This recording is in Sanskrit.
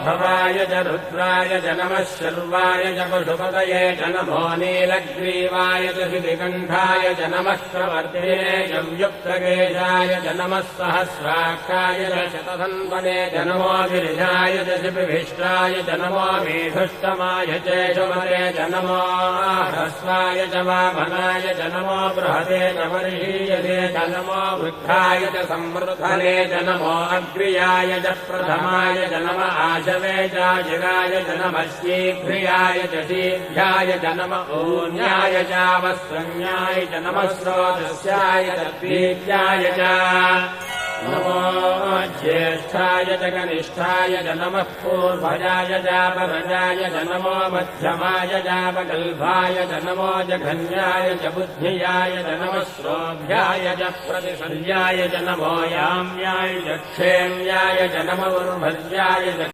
भवाय च रुद्राय च नमः शर्वाय च पशुपतये च नमो नीलग्रीवाय च शितिकण्ठाय च नमः प्रवर्तिने च युक्तकेशाय च नमः सहस्राक्षाय च शतधन्वने च नमो गिरिजाय च शिपिभिष्टाय च नमो मेधुष्टमाय च शुभरे च नमो ह्रस्वाय च वामनाय च नमो बृहते च वर्षीयसे च नमो वृद्धाय च संवृद्धने च नमो अग्र्याय च प्रथमाय च नम आशवे च जिगाय च नमः शीघ्रियाय च शीघ्राय च नम ऊन्याय च वस्त्रन्याय च नमः स्रोतस्याय च द्वीत्याय च नमो ज्येष्ठाय च कनिष्ठाय च नमः पूर्वजाय च परजाय च नमो मध्यमाय च वकल्भाय च नमो जघन्याय च बुद्धियाय च नमः श्रोभ्याय च प्रतिशल्याय च नमो याम्याय च क्षेम्याय च नमो उर्भज्याय च